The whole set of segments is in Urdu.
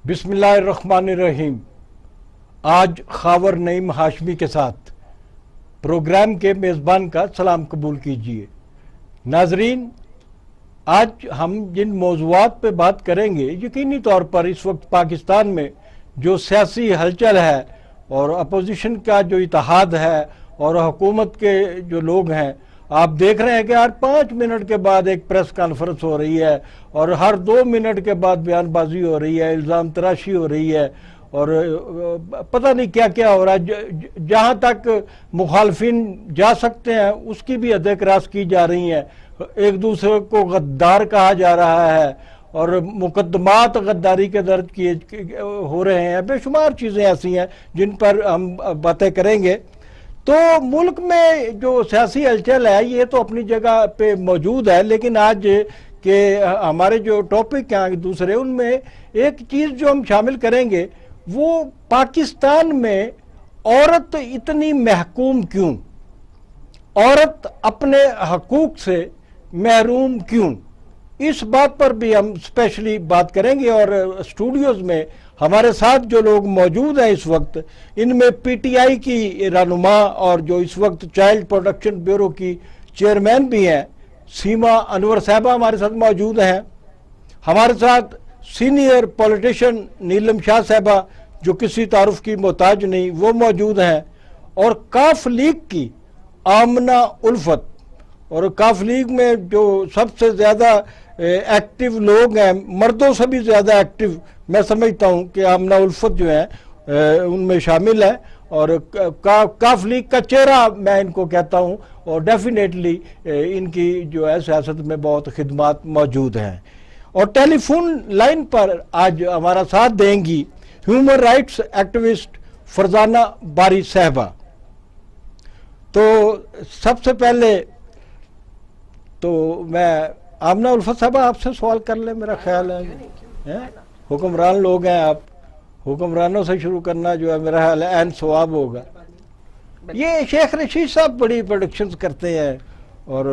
بسم اللہ الرحمن الرحیم۔ آج خاور نعیم ہاشمی کے ساتھ پروگرام کے میزبان کا سلام قبول کیجیے۔ ناظرین، آج ہم جن موضوعات پہ بات کریں گے، یقینی طور پر اس وقت پاکستان میں جو سیاسی ہلچل ہے اور اپوزیشن کا جو اتحاد ہے اور حکومت کے جو لوگ ہیں، آپ دیکھ رہے ہیں کہ ہر 5 منٹ کے بعد ایک پریس کانفرنس ہو رہی ہے اور ہر 2 منٹ کے بعد بیان بازی ہو رہی ہے، الزام تراشی ہو رہی ہے اور پتہ نہیں کیا کیا ہو رہا ہے۔ جہاں تک مخالفین جا سکتے ہیں اس کی بھی حدیں کراس کی جا رہی ہیں، ایک دوسرے کو غدار کہا جا رہا ہے اور مقدمات غداری کے درج کیے ہو رہے ہیں۔ بے شمار چیزیں ایسی ہیں جن پر ہم باتیں کریں گے۔ تو ملک میں جو سیاسی ہلچل ہے یہ تو اپنی جگہ پہ موجود ہے، لیکن آج کے ہمارے جو ٹاپک ہیں دوسرے، ان میں ایک چیز جو ہم شامل کریں گے وہ پاکستان میں عورت اتنی محکوم کیوں، عورت اپنے حقوق سے محروم کیوں، اس بات پر بھی ہم اسپیشلی بات کریں گے۔ اور اسٹوڈیوز میں ہمارے ساتھ جو لوگ موجود ہیں اس وقت، ان میں پی ٹی آئی کی رہنما اور جو اس وقت چائلڈ پروٹیکشن بیورو کی چیئرمین بھی ہیں، سیما انور صاحبہ ہمارے ساتھ موجود ہیں۔ ہمارے ساتھ سینئر پولیٹیشین نیلم شاہ صاحبہ جو کسی تعارف کی محتاج نہیں، وہ موجود ہیں، اور کاف لیگ کی آمنہ الفت۔ اور کاف لیگ میں جو سب سے زیادہ ایکٹیو لوگ ہیں، مردوں سے بھی زیادہ ایکٹیو میں سمجھتا ہوں کہ آمنہ الفت جو ہیں ان میں شامل ہے، اور کاف لیگ کا چہرہ میں ان کو کہتا ہوں، اور ڈیفینیٹلی ان کی جو ہے سیاست میں بہت خدمات موجود ہیں۔ اور ٹیلی فون لائن پر آج ہمارا ساتھ دیں گی ہیومن رائٹس ایکٹیوسٹ فرزانہ باری صاحبہ۔ تو سب سے پہلے تو میں آمنہ الفت صاحبہ آپ سے سوال کر لیں، میرا خیال ہے حکمران لوگ ہیں آپ، حکمرانوں سے شروع کرنا جو ہے میرا خیال ہے عین ثواب ہوگا۔ یہ شیخ رشید صاحب بڑی پروڈکشنز کرتے ہیں، اور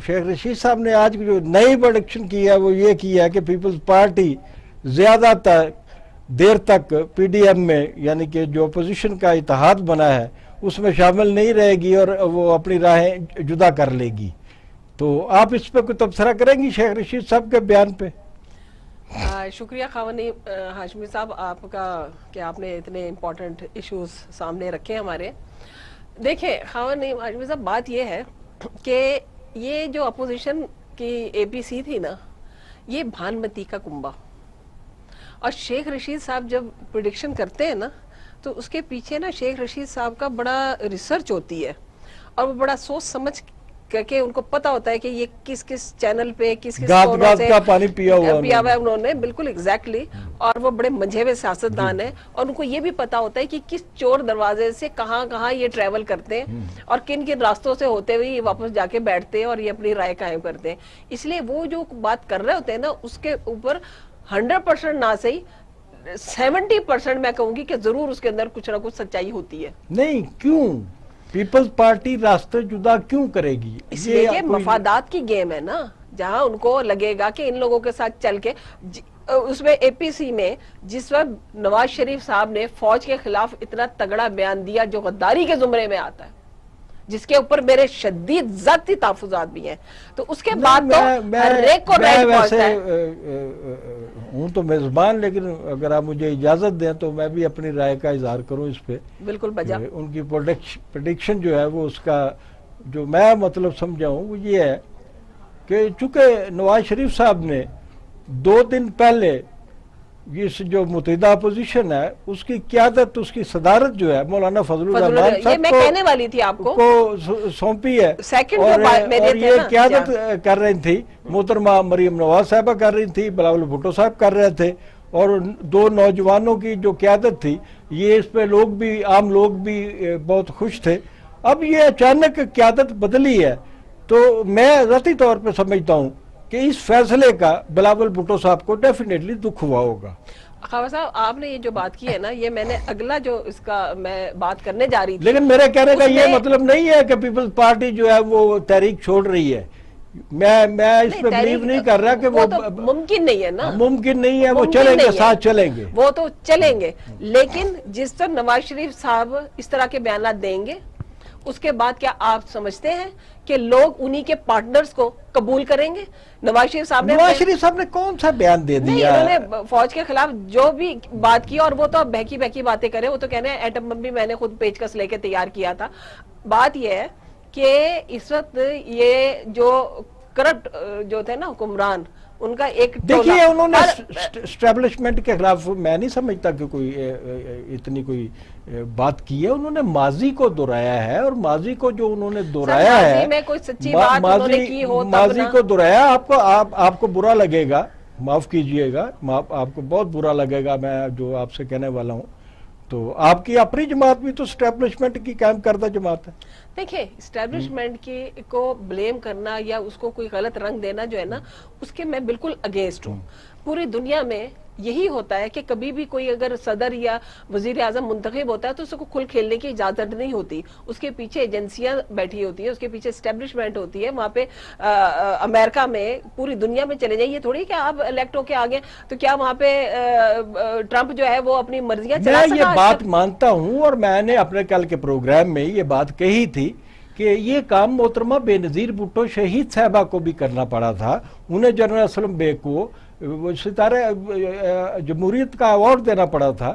شیخ رشید صاحب نے آج جو نئی پروڈکشن کی ہے وہ یہ کی ہے کہ پیپلز پارٹی زیادہ دیر تک پی ڈی ایم میں، یعنی کہ جو اپوزیشن کا اتحاد بنا ہے اس میں شامل نہیں رہے گی اور وہ اپنی راہیں جدا کر لے گی۔ تو آپ اس پہ کوئی تبصرہ کریں گی شیخ رشید صاحب کے بیان پہ؟ شکریہ خاوندی ہاشمی صاحب آپ کا کہ آپ نے اتنے امپورٹنٹ ایشوز سامنے رکھے ہمارے۔ دیکھیں خاوندی ہاشمی صاحب، بات یہ ہے کہ یہ جو اپوزیشن کی اے پی سی تھی نا، یہ بھانمتی کا کنبہ، اور شیخ رشید صاحب جب پریڈکشن کرتے ہیں نا تو اس کے پیچھے نا شیخ رشید صاحب کا بڑا ریسرچ ہوتی ہے، اور وہ بڑا سوچ سمجھ کہ ان کو پتا ہوتا ہے کہ یہ کس کس چینل پہ کس گات کا پانی پیا ہوا ہے انہوں نے، بالکل ایگزیکٹلی۔ اور وہ بڑے منجھے ہوئے سیاستدان ہیں، اور ان کو یہ بھی پتا ہوتا ہے کہ کس چور دروازے سے کہاں کہاں یہ ٹریول کرتے ہیں اور کن کن راستوں سے ہوتے ہوئے یہ واپس جا کے بیٹھتے ہیں اور یہ اپنی رائے قائم کرتے ہیں۔ اس لیے وہ جو بات کر رہے ہوتے ہیں نا اس کے اوپر 100% نہ صحیح 70% میں کہوں گی کہ ضرور اس کے اندر کچھ نہ کچھ سچائی ہوتی ہے۔ نہیں، کیوں پیپلز پارٹی راستے جدا کیوں کرے گی؟ اس لیے کہ مفادات کی گیم ہے نا، جہاں ان کو لگے گا کہ ان لوگوں کے ساتھ چل کے اس میں اے پی سی میں جس وقت نواز شریف صاحب نے فوج کے خلاف اتنا تگڑا بیان دیا جو غداری کے زمرے میں آتا ہے، جس کے اوپر میرے شدید ذاتی تحفظات بھی ہیں، تو اس کے بعد تو ہر ایک کو رائٹ پہنچتا ہے۔ ہوں تو میزبان، لیکن اگر آپ مجھے اجازت دیں تو میں بھی اپنی رائے کا اظہار کروں اس پہ۔ بالکل بجا۔ ان کی پریڈکشن جو ہے وہ اس کا جو میں مطلب سمجھا ہوں وہ یہ ہے کہ چونکہ نواز شریف صاحب نے 2 دن پہلے اس جو متحدہ اپوزیشن ہے اس کی قیادت، اس کی صدارت جو ہے مولانا فضل الرحمان صاحب میں کہنے والی تھی آپ کو سونپی ہے، اور یہ قیادت کر رہی تھی محترمہ مریم نواز صاحبہ کر رہی تھی، بلاول بھٹو صاحب کر رہے تھے، اور 2 نوجوانوں کی جو قیادت تھی یہ اس پہ لوگ بھی، عام لوگ بھی بہت خوش تھے۔ اب یہ اچانک قیادت بدلی ہے، تو میں ذاتی طور پہ سمجھتا ہوں کہ اس فیصلے کا بلاول بھٹو صاحب کو ڈیفینیٹلی دکھ ہوا ہوگا۔ خواجہ صاحب آپ نے یہ جو بات کی ہے نا، یہ میں نے اگلا جو اس کا میں بات کرنے جا رہی تھی، لیکن میرے کہنے کا یہ مطلب نہیں ہے کہ پیپلز پارٹی جو ہے وہ تحریک چھوڑ رہی ہے۔ میں اس پہ بلیو نہیں کر رہا کہ وہ تو ممکن نہیں ہے نا، ممکن نہیں ہے، وہ ممکن چلیں گے، نہیں ہے، ساتھ چلیں گے، وہ تو چلیں گے، لیکن جس طرح نواز شریف صاحب اس طرح کے بیانات دیں گے اس کے بعد کیا آپ سمجھتے ہیں کہ لوگ انہی کے پارٹنرز کو قبول کریں گے؟ نواز شریف صاحب نے کون سا بیان دے نہیں، دیا؟ انہوں نے فوج کے خلاف جو بھی بات کی، اور وہ تو بہکی بہکی باتیں کریں، وہ تو کہنے ہیں ایٹم بم بھی میں نے خود پیچکس لے کے تیار کیا تھا۔ بات یہ ہے کہ اس وقت یہ جو کرپٹ جو تھے نا حکمران، ان کا ایک دیکھیے انہوں نے اسٹیبلشمنٹ کے خلاف میں نہیں سمجھتا کہ کوئی اتنی کوئی بات کی ہے، انہوں نے ماضی کو دہرایا ہے، اور ماضی کو جو انہوں نے دہرایا ہے، ماضی میں کوئی سچی بات انہوں نے کی ہو تب ماضی نا، کو دہرایا، آپ کو برا لگے گا، معاف کیجئے گا، آپ کو بہت برا لگے گا میں جو آپ سے کہنے والا ہوں، تو آپ کی اپنی جماعت بھی تو اسٹیبلشمنٹ کی قائم کردہ جماعت ہے۔ دیکھیں اسٹیبلشمنٹ کی کو بلیم کرنا یا اس کو کوئی غلط رنگ دینا جو ہے نا، اس کے میں بالکل اگینسٹ ہوں۔ پوری دنیا میں یہی ہوتا ہے کہ کبھی بھی کوئی اگر صدر یا وزیر اعظم منتخب ہوتا ہے تو اس کو کھل کھیلنے کی اجازت نہیں ہوتی، اس کے پیچھے ایجنسیاں بیٹھی ہوتی ہیں، اس کے پیچھے اسٹیبلشمنٹ ہوتی ہے۔ وہاں پہ امریکہ میں پوری دنیا میں چلے جائیں، یہ تھوڑی کہ آپ الیکٹ ہو کے آگے تو کیا وہاں پہ ٹرمپ جو ہے وہ اپنی مرضیاں چلا سکا؟ میں یہ بات مانتا ہوں، اور میں نے اپنے کل کے پروگرام میں یہ بات کہی تھی کہ یہ کام محترمہ بے نظیر بھٹو شہید صاحبہ کو بھی کرنا پڑا تھا، انہیں جنرل اسلم بیگ کو ستارہ جمہوریت کا ایوارڈ دینا پڑا تھا،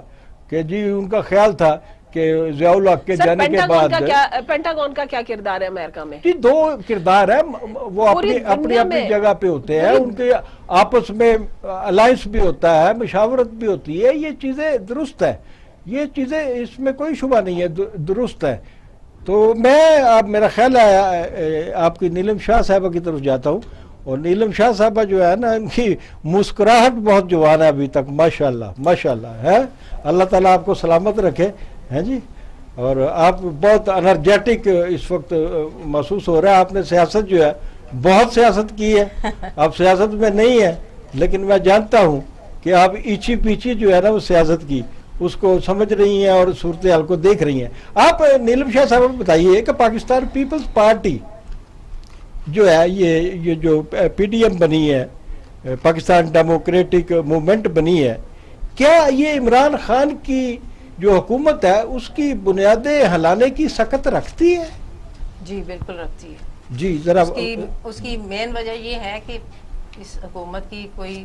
کہ جی ان کا خیال تھا کہ ضیاء الحق کے جانے کے بعد پینٹاگون کا کیا کردار ہے امریکہ میں؟ جی دو کردار ہے، وہ اپنی جگہ پہ ہوتے ہیں، ان کے آپس میں الائنس بھی ہوتا ہے، مشاورت بھی ہوتی ہے، یہ چیزیں درست ہے، یہ چیزیں اس میں کوئی شبہ نہیں ہے، درست ہے۔ تو میں اب میرا خیال ہے آپ کی نیلم شاہ صاحبہ کی طرف جاتا ہوں، اور نیلم شاہ صاحبہ جو ہے نا، ان کی مسکراہٹ بہت جوان ہے ابھی تک، ماشاءاللہ ہے، اللہ تعالیٰ آپ کو سلامت رکھے ہیں جی، اور آپ بہت انرجیٹک اس وقت محسوس ہو رہا ہے۔ آپ نے سیاست جو ہے بہت سیاست کی ہے، آپ سیاست میں نہیں ہے، لیکن میں جانتا ہوں کہ آپ ایچی پیچی جو ہے نا وہ سیاست کی اس کو سمجھ رہی ہیں اور صورتحال کو دیکھ رہی ہیں۔ آپ نیلم شاہ صاحب بتائیے کہ پاکستان پیپلز پارٹی جو ہے، یہ جو پی ڈی ایم بنی ہے، پاکستان ڈیموکریٹک موومنٹ بنی ہے، کیا یہ عمران خان کی جو حکومت ہے اس کی بنیادیں ہلانے کی سکت رکھتی ہے؟ جی بالکل رکھتی ہے جی ذرا اس کی مین وجہ یہ ہے کہ اس حکومت کی کوئی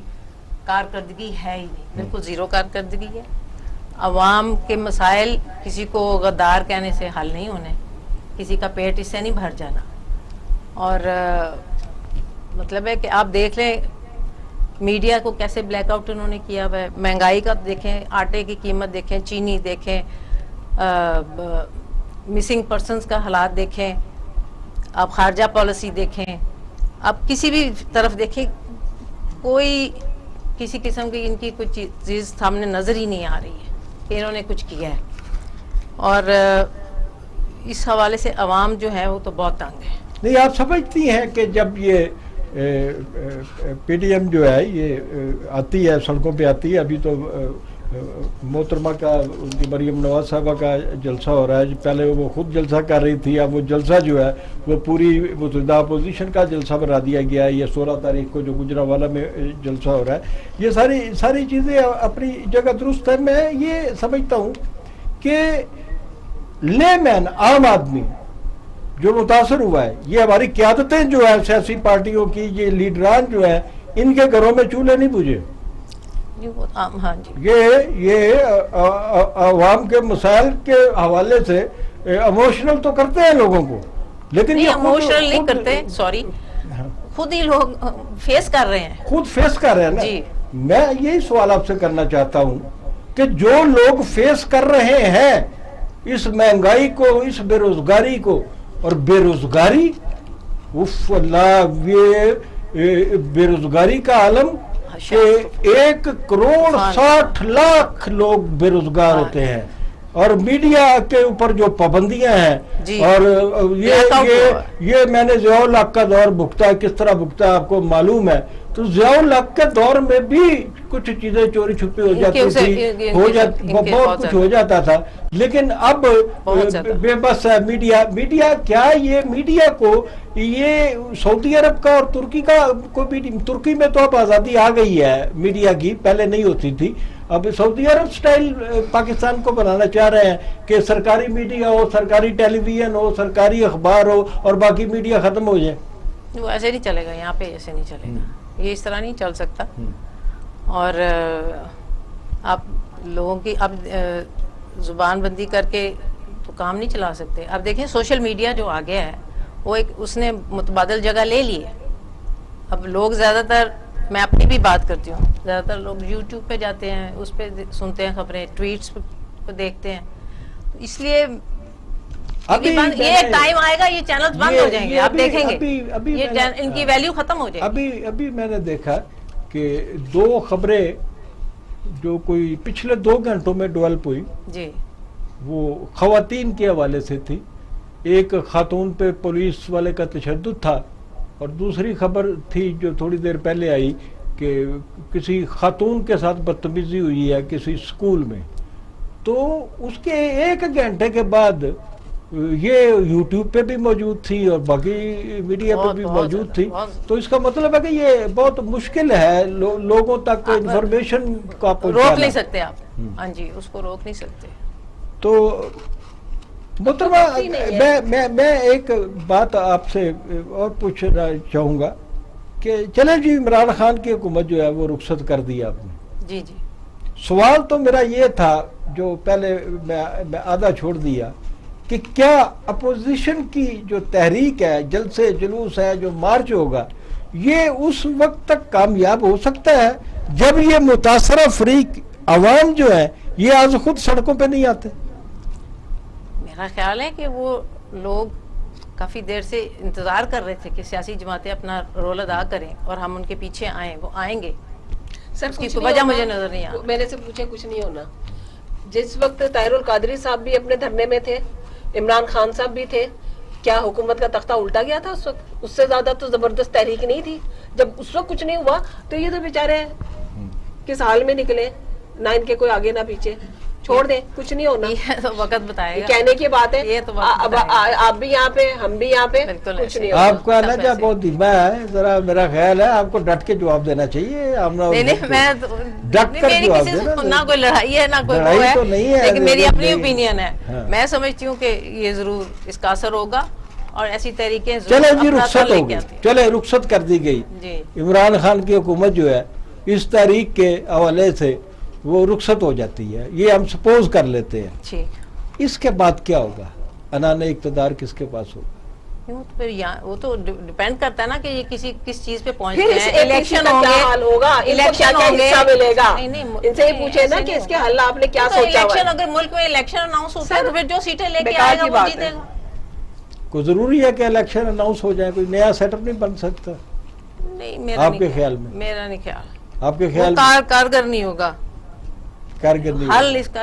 کارکردگی ہے ہی نہیں، بالکل زیرو کارکردگی ہے۔ عوام کے مسائل کسی کو غدار کہنے سے حل نہیں ہونے، کسی کا پیٹ اس سے نہیں بھر جانا، اور مطلب ہے کہ آپ دیکھ لیں میڈیا کو کیسے بلیک آؤٹ انہوں نے کیا ہوا ہے، مہنگائی کا دیکھیں، آٹے کی قیمت دیکھیں، چینی دیکھیں، مسنگ پرسنز کا حالات دیکھیں، آپ خارجہ پالیسی دیکھیں، آپ کسی بھی طرف دیکھیں، کوئی کسی قسم کی ان کی کچھ چیز سامنے نظر ہی نہیں آ رہی ہے کہ انہوں نے کچھ کیا ہے، اور اس حوالے سے عوام جو ہے وہ تو بہت تنگ ہے۔ نہیں، آپ سمجھتی ہیں کہ جب یہ پی ڈی ایم جو ہے یہ آتی ہے، سڑکوں پہ آتی ہے، ابھی تو محترمہ کا ان کی مریم نواز صاحبہ کا جلسہ ہو رہا ہے، پہلے وہ خود جلسہ کر رہی تھی، اب وہ جلسہ جو ہے وہ پوری متحدہ اپوزیشن کا جلسہ بنا دیا گیا ہے، یہ 16 تاریخ کو جو گجرانوالہ میں جلسہ ہو رہا ہے، یہ ساری چیزیں اپنی جگہ درست ہے۔ میں یہ سمجھتا ہوں کہ لے مین عام آدمی جو متاثر ہوا ہے، یہ ہماری قیادتیں جو ہیں سیاسی پارٹیوں کی، یہ لیڈران جو ہیں، ان کے گھروں میں چولہے نہیں بجھے، ہاں جی، یہ عوام کے مسائل کے حوالے سے ایموشنل تو کرتے ہیں لوگوں کو، لیکن یہ ایموشنل نہیں کرتے، سوری، خود ہی لوگ فیس کر رہے ہیں، خود فیس کر رہے ہیں نا۔ جی میں یہی سوال آپ سے کرنا چاہتا ہوں کہ جو لوگ فیس کر رہے ہیں اس مہنگائی کو، اس بے روزگاری کو، اور بے روزگاری، اف اللہ، یہ بے روزگاری کا عالم کہ 1,60,00,000 لوگ بے روزگار ہوتے ہیں، اور میڈیا کے اوپر جو پابندیاں ہیں، اور یہ میں نے ضیاء الحق کا دور بھگتا ہے، کس طرح بھگتا ہے آپ کو معلوم ہے، تو ضیاء الحق کے دور میں بھی کچھ چیزیں چوری چھپی ہو جاتی تھی، بہت کچھ ہو جاتا تھا، لیکن اب بے بس ہے میڈیا کیا یہ میڈیا کو یہ سعودی عرب کا اور ترکی کا کوئی بھی، ترکی میں تو اب آزادی آ گئی ہے میڈیا کی، پہلے نہیں ہوتی تھی، اب سعودی عرب سٹائل پاکستان کو بنانا چاہ رہے ہیں کہ سرکاری میڈیا ہو، سرکاری ٹیلی ویژن ہو، سرکاری اخبار ہو اور باقی میڈیا ختم ہو جائے۔ وہ ایسے نہیں چلے گا، یہاں پہ ایسے نہیں چلے گا، یہ اس طرح نہیں چل سکتا۔ اور آپ لوگوں کی اب زبان بندی کر کے تو کام نہیں چلا سکتے۔ اب دیکھیں سوشل میڈیا جو آ گیا ہے وہ ایک اس نے متبادل جگہ لے لی ہے۔ اب لوگ زیادہ تر، میں اپنی بھی بات کرتی ہوں، زیادہ تر لوگ یوٹیوب پہ جاتے ہیں، اس پہ سنتے ہیں خبریں، ٹویٹس پہ دیکھتے ہیں، اس لیے یہ ٹائم آئے گا یہ چینلز بند ہو جائیں گے، آپ دیکھیں گے ان کی ویلیو ختم ہو جائے گی۔ ابھی میں نے دیکھا کہ 2 خبریں جو کوئی پچھلے 2 گھنٹوں میں ڈیولپ ہوئی، جی وہ خواتین کے حوالے سے تھی۔ ایک خاتون پہ پولیس والے کا تشدد تھا، اور دوسری خبر تھی جو تھوڑی دیر پہلے آئی کہ کسی خاتون کے ساتھ بدتمیزی ہوئی ہے کسی اسکول میں۔ تو اس کے 1 گھنٹے کے بعد یہ یوٹیوب پہ بھی موجود تھی اور باقی میڈیا پہ بھی موجود تھی۔ تو اس کا مطلب ہے کہ یہ بہت مشکل ہے لوگوں تک انفارمیشن کا پہنچانا۔ روک نہیں سکتے آپ، ہاں جی، اس کو روک نہیں سکتے۔ تو محترمہ میں ایک بات آپ سے اور پوچھنا چاہوں گا کہ چلیں جی، عمران خان کی حکومت جو ہے وہ رخصت کر دی آپ نے، جی جی، سوال تو میرا یہ تھا جو پہلے میں آدھا چھوڑ دیا کہ کیا اپوزیشن کی جو تحریک ہے، جلسے جلوس ہے، جو مارچ ہوگا، یہ اس وقت تک کامیاب ہو سکتا ہے جب یہ متاثرہ فریق عوام جو ہے یہ آج خود سڑکوں پہ نہیں آتے؟ میرا خیال ہے کہ وہ لوگ کافی دیر سے انتظار کر رہے تھے کہ سیاسی جماعتیں اپنا رول ادا کریں اور ہم ان کے پیچھے آئیں، وہ آئیں گے۔ سر اس کی کوئی وجہ مجھے نظر نہیں آتی۔ میں نے سے پوچھے کچھ نہیں ہونا۔ جس وقت طاہر القادری صاحب بھی اپنے دھرنے میں تھے، عمران خان صاحب بھی تھے، کیا حکومت کا تختہ الٹا گیا تھا اس وقت؟ اس سے زیادہ تو زبردست تحریک نہیں تھی۔ جب اس وقت کچھ نہیں ہوا تو یہ تو بیچارے کس حال میں نکلے، نہ ان کے کوئی آگے نہ پیچھے، چھوڑ دیں، کچھ نہیں ہونا۔ یہ تو وقت بتائے گا، کہنے کی بات ہے، یہ تو وقت بتائے گا۔ آپ بھی یہاں پہ، ہم بھی یہاں پہ، کچھ نہیں ہونا۔ آپ کا لہجہ بہت دھیما ہے، ذرا میرا خیال ہے آپ کو ڈٹ کے جواب دینا چاہیے۔ نہیں، میں ڈٹ کر جواب کسی دینا، سے نہ کوئی لڑائی ہے نہ کوئی وہ ہے، لیکن میری اپنی اوپینین ہے۔ میں سمجھتی ہوں کہ یہ ضرور اس کا اثر ہوگا اور ایسی تحریکیں چلے جی رخصت ہو گئی، چلے رخصت کر دی گئی، عمران خان کی حکومت جو ہے اس تحریک کے حوالے سے وہ رخصت ہو جاتی ہے، یہ ہم سپوز کر لیتے ہیں۔ اس کے بعد کیا ہوگا؟ انان اقتدار کس کے پاس ہوگا؟ وہ تو ڈیپینڈ کرتا ہے نا کہ یہ کس چیز پہ پہنچ پھر گئے ہیں۔ الیکشن ہوں کیا حال ہوگا، الیکشن ہوں گے، ملے گا، ان سے یہ پوچھے نا کہ اس کے حل آپ نے کیا سوچا ہوا ہے۔ الیکشن اگر ملک میں الیکشن اناؤنس ہوتا ہے تو پھر جو سیٹیں لے کے آئے گا وہ جیتے گا۔ کوئی ضروری ہے کہ الیکشن اناؤنس ہو جائے؟ کوئی نیا سیٹ اپ نہیں بن سکتا نہیں؟ آپ کے خیال میں؟ میرا نہیں خیال، آپ کے خیال میں کارگر نہیں ہوگا کارکردگی حل اس کا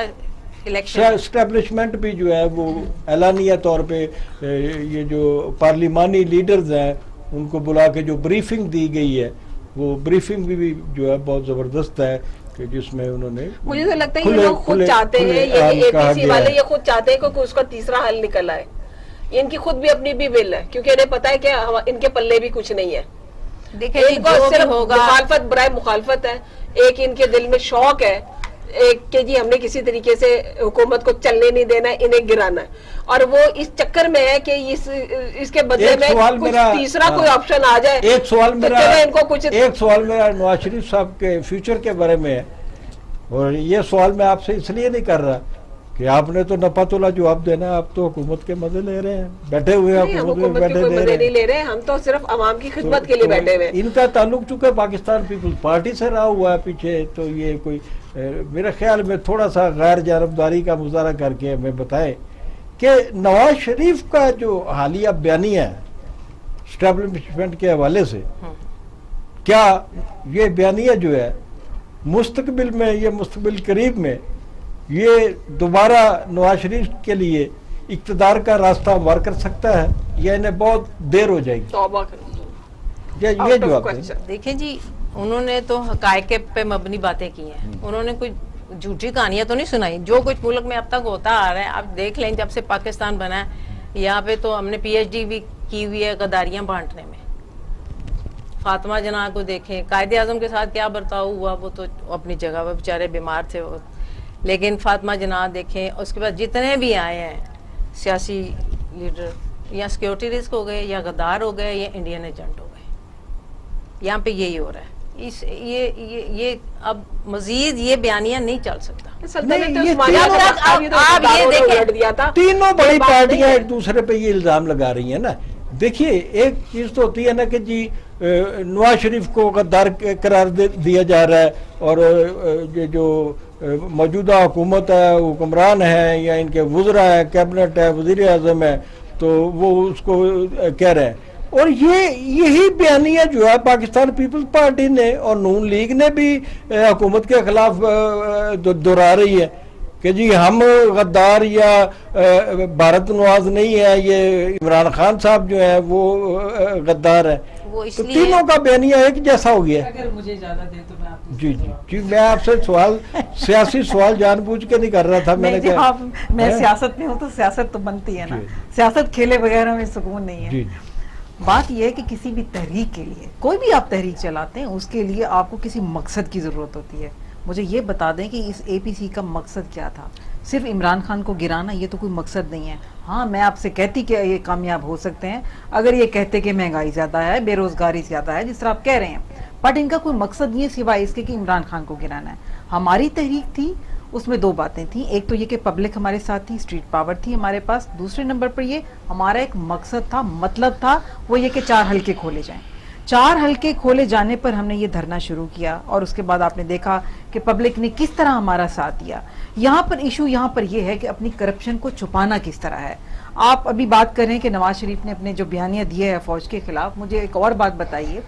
الیکشن۔ اسٹیبلشمنٹ بھی جو ہے وہ اعلانیہ طور پہ یہ جو پارلیمانی لیڈرز ہیں ان کو بلا کے جو بریفنگ دی گئی ہے، وہ بریفنگ بھی جو ہے بہت زبردست ہے کہ جس میں انہوں نے، مجھے تو لگتا ہے یہ لوگ خود چاہتے ہیں، یہ اے پی سی والے یہ خود چاہتے ہیں کہ اس کا تیسرا حل نکل آئے۔ ان کی خود بھی اپنی بھی ول ہے، کیونکہ انہیں پتا ہے کہ ان کے پلے بھی کچھ نہیں ہے۔ دیکھیں ان کو صرف مخالفت برائے مخالفت ہے، ایک ان کے دل میں شوق ہے ایک کہ جی ہم نے کسی طریقے سے حکومت کو چلنے نہیں دینا ہے، انہیں گرانا ہے، اور وہ اس چکر میں ہے کہ اس کے بدلے میں کچھ تیسرا کوئی آپشن آ جائے۔ ایک سوال میرا نواز شریف صاحب کے فیوچر کے بارے میں ہے، اور یہ سوال میں آپ سے اس لیے نہیں کر رہا کہ آپ نے تو نپا تولا جواب دینا ہے، آپ تو حکومت کے مزے لے رہے ہیں، بیٹھے ہوئے حکومت کے کوئی مزے نہیں لے رہے، ہم تو صرف عوام کی خدمت کے لیے بیٹھے ہوئے۔ ان کا تعلق چونکہ پاکستان پیپلز پارٹی سے رہا ہوا ہے پیچھے، تو یہ کوئی میرے خیال میں تھوڑا سا غیر جانبداری کا مظاہرہ کر کے ہمیں بتائیں کہ نواز شریف کا جو حالیہ بیانیہ ہے اسٹیبلشمنٹ کے حوالے سے، کیا یہ بیانیہ جو ہے مستقبل میں، یہ مستقبل قریب میں یہ دوبارہ نواز شریف کے لیے اقتدار کا راستہ ہموار کر سکتا ہے یا انہیں بہت دیر ہو جائے گی؟ توبہ یہ جواب دیں۔ دیکھیں جی، انہوں نے تو حقائق پہ مبنی باتیں کی ہیں, انہوں نے کوئی جھوٹی کہانیاں تو نہیں سنائی. جو کچھ ملک میں اب تک ہوتا آ رہا ہے آپ دیکھ لیں, جب سے پاکستان بنا ہے یہاں پہ تو ہم نے پی ایچ ڈی بھی کی ہوئی ہے غداریاں بانٹنے میں. فاطمہ جناح کو دیکھیں, قائد اعظم کے ساتھ کیا برتاؤ ہوا وہ تو اپنی جگہ پہ بیچارے بیمار تھے وہ, لیکن فاطمہ جناح دیکھیں, اس کے بعد جتنے بھی آئے ہیں سیاسی لیڈر یا سیکیورٹی رسک ہو گئے یا غدار ہو گئے یا انڈین ایجنٹ ہو گئے, یہاں پہ یہی ہو رہا ہے. یہ اب مزید یہ بیانیہ نہیں چل سکتا. آپ یہ دیکھیں تینوں بڑی پارٹیاں ایک دوسرے پہ یہ الزام لگا رہی ہیں نا. دیکھیے ایک چیز تو ہوتی ہے نا کہ جی نواز شریف کو غدار قرار دیا جا رہا ہے, اور یہ جو موجودہ حکومت ہے, حکمران ہے یا ان کے وزراء ہے, کیبنٹ ہے, وزیر اعظم ہے, تو وہ اس کو کہہ رہے ہیں. اور یہی بیانیہ جو ہے پاکستان پیپلز پارٹی نے اور نون لیگ نے بھی حکومت کے خلاف دہرا رہی ہے کہ جی ہم غدار یا بھارت نواز نہیں ہے, یہ عمران خان صاحب جو ہیں وہ غدار ہے. تو تینوں کا بیانیہ ایک جیسا ہو گیا. اگر مجھے اجازت دیں تو میں آپ کو جی میں آپ سے سوال سیاسی سوال جان بوجھ کے نہیں کر رہا تھا. میں سیاست میں ہوں تو سیاست تو بنتی ہے نا, سیاست کھیلے وغیرہ میں سکون نہیں ہے. بات یہ ہے کہ کسی بھی تحریک کے لیے, کوئی بھی آپ تحریک چلاتے ہیں اس کے لیے آپ کو کسی مقصد کی ضرورت ہوتی ہے. مجھے یہ بتا دیں کہ اس اے پی سی کا مقصد کیا تھا؟ صرف عمران خان کو گرانا یہ تو کوئی مقصد نہیں ہے. ہاں میں آپ سے کہتی کہ یہ کامیاب ہو سکتے ہیں اگر یہ کہتے کہ مہنگائی زیادہ ہے, بے روزگاری زیادہ ہے, جس طرح آپ کہہ رہے ہیں, بٹ ان کا کوئی مقصد نہیں ہے سوائے اس کے کہ عمران خان کو گرانا ہے. ہماری تحریک تھی اس میں دو باتیں تھیں, ایک تو یہ کہ پبلک ہمارے ساتھ تھی, اسٹریٹ پاور تھی ہمارے پاس, دوسرے نمبر پر یہ ہمارا ایک مقصد تھا, مطلب تھا, وہ یہ کہ 4 حلقے کھولے جائیں. 4 حلقے کھولے جانے پر ہم نے یہ دھرنا شروع کیا, اور اس کے بعد آپ نے دیکھا کہ پبلک نے کس طرح ہمارا ساتھ دیا. یہاں پر ایشو یہاں پر یہ ہے کہ اپنی کرپشن کو چھپانا کس طرح ہے. آپ ابھی بات کر رہے ہیں کہ نواز شریف نے اپنے جو بیانیہ دیے ہے فوج کے خلاف, مجھے ایک اور بات بتائیے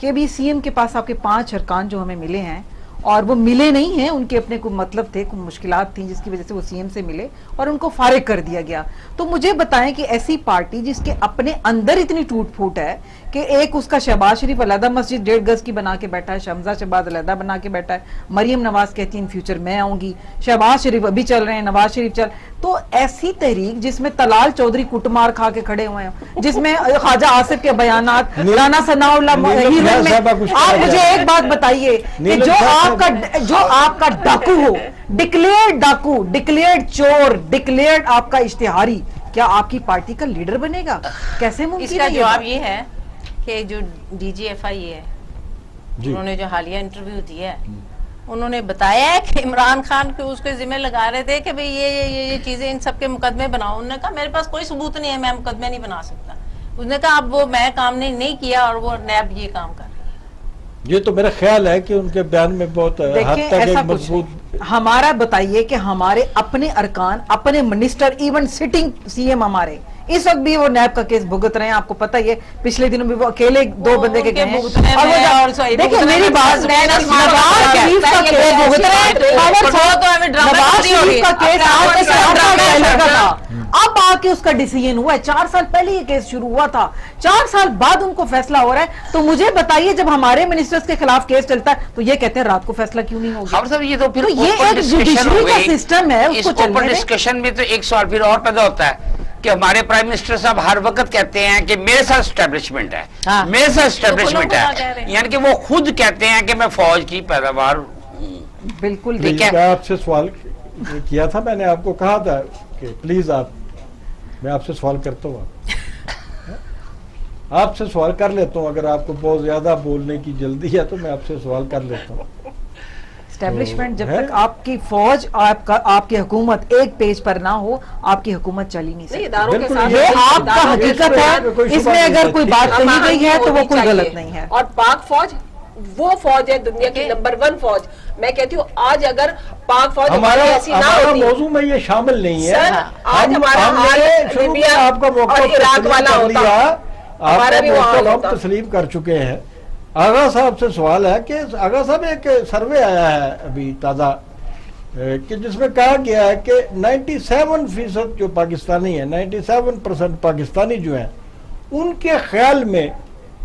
کہ ابھی سی ایم کے پاس آپ کے 5 ارکان جو ہمیں ملے ہیں, اور وہ ملے نہیں ہیں, ان کے اپنے کوئی مطلب تھے, کوئی مشکلات تھیں جس کی وجہ سے وہ سی ایم سے ملے اور ان کو فارغ کر دیا گیا. تو مجھے بتائیں کہ ایسی پارٹی جس کے اپنے اندر اتنی ٹوٹ پھوٹ ہے کہ ایک اس کا شہباز شریف علیحدہ مسجد 1.5 گز کی بنا کے بیٹھا ہے, شمزہ شہباز علیحدہ بنا کے بیٹھا ہے, مریم نواز کہتی ہیں ان فیوچر میں آؤں گی, شہباز شریف ابھی چل رہے ہیں, نواز شریف چل. تو ایسی تحریک جس میں طلال چودھری کٹمار کھا کے کھڑے ہوئے ہیں, جس میں خواجہ آصف کے بیانات, رانا ثناء اللہ ہیرون میں, آپ مجھے ایک بات بتائیے کہ جو آپ کا ڈاکو ہو, ڈکلیئرڈ ڈاکو, ڈکلیئرڈ چور, ڈکلیئرڈ آپ کا اشتہاری, کیا آپ کی پارٹی کا لیڈر بنے گا؟ کیسے ممکن ہے؟ اس کا جواب یہ ہے کہ جو ڈی جی ایف آئی ہے انہوں نے جو حالیہ انٹرویو دیا ہے, انہوں نے بتایا ہے کہ عمران خان کو اس کے ذمہ لگا رہے تھے کہ بھئی یہ چیزیں ان سب کے مقدمے بناؤ. انہوں نے کہا میرے پاس کوئی ثبوت نہیں ہے, میں مقدمے نہیں بنا سکتا. اس نے کہا اب وہ میں کام نہیں کیا اور وہ نیب یہ کام کر رہی ہے. یہ تو میرا خیال ہے کہ ان کے بیان میں بہت حد تک ایک مضبوط. ہمارا بتائیے کہ ہمارے اپنے ارکان, اپنے minister, even sitting C M ہمارے اس وقت بھی وہ نیب کا کیس بھگت رہے ہیں. آپ کو پتہ ہی ہے پچھلے دنوں بھی وہ اکیلے 2 بندے کے گئے ہیں. دیکھیں میری بات, نواز شریف کا کیس بھگت رہے ہیں, نواز شریف کا کیس آج سے 4 سال پہلے کا تھا, اب آ کے اس کا ڈیسیژن ہوا ہے. 4 سال پہلے یہ کیس شروع ہوا تھا, 4 سال بعد ان کو فیصلہ ہو رہا ہے. تو مجھے بتائیے جب ہمارے منسٹرز کے خلاف کیس چلتا ہے تو یہ کہتے ہیں رات کو فیصلہ کیوں نہیں ہوگا؟ صاحب یہ تو پھر یہ ایک جوڈیشری کا سسٹم ہے, اس کو چلنے دیں. ڈسکشن میں تو ایک سوال پھر اور پیدا ہوتا ہے کہ ہمارے پرائم منسٹر صاحب ہر وقت کہتے ہیں کہ میرے ساتھ اسٹیبلشمنٹ ہے, میرے ساتھ اسٹیبلشمنٹ ہے, یعنی کہ وہ خود کہتے ہیں کہ میں فوج کی پیداوار. بالکل میں آپ سے سوال کیا تھا, میں نے آپ کو کہا تھا کہ پلیز میں آپ سے سوال کرتا ہوں, آپ سے سوال کر لیتا ہوں. اگر آپ کو بہت زیادہ بولنے کی جلدی ہے تو میں آپ سے سوال کر لیتا ہوں. اسٹیبلشمنٹ جب تک آپ کی فوج, آپ کی حکومت ایک پیج پر نہ ہو, آپ کی حکومت چل ہی نہیں سکتی. یہ آپ کا حقیقت ہے, اس میں اگر کوئی بات کہی گئی ہے تو وہ کوئی غلط نہیں ہے. اور پاک فوج وہ فوج ہے دنیا کی نمبر 1 فوج. میں کہتی ہوں آج اگر پاک فوج ہماری ایسی نہ ہوتی, موضوع میں یہ شامل نہیں ہے. آج ہمارا حال لیبیا اور عراق والا ہوتا, ہمارا بھی وہاں ہوتا. تسلیم کر چکے ہیں. آغا صاحب سے سوال ہے کہ آغا صاحب ایک سروے آیا ہے ابھی تازہ کہ جس میں کہا گیا ہے کہ 97% جو پاکستانی ہیں, 97% پاکستانی جو ہیں, ان کے خیال میں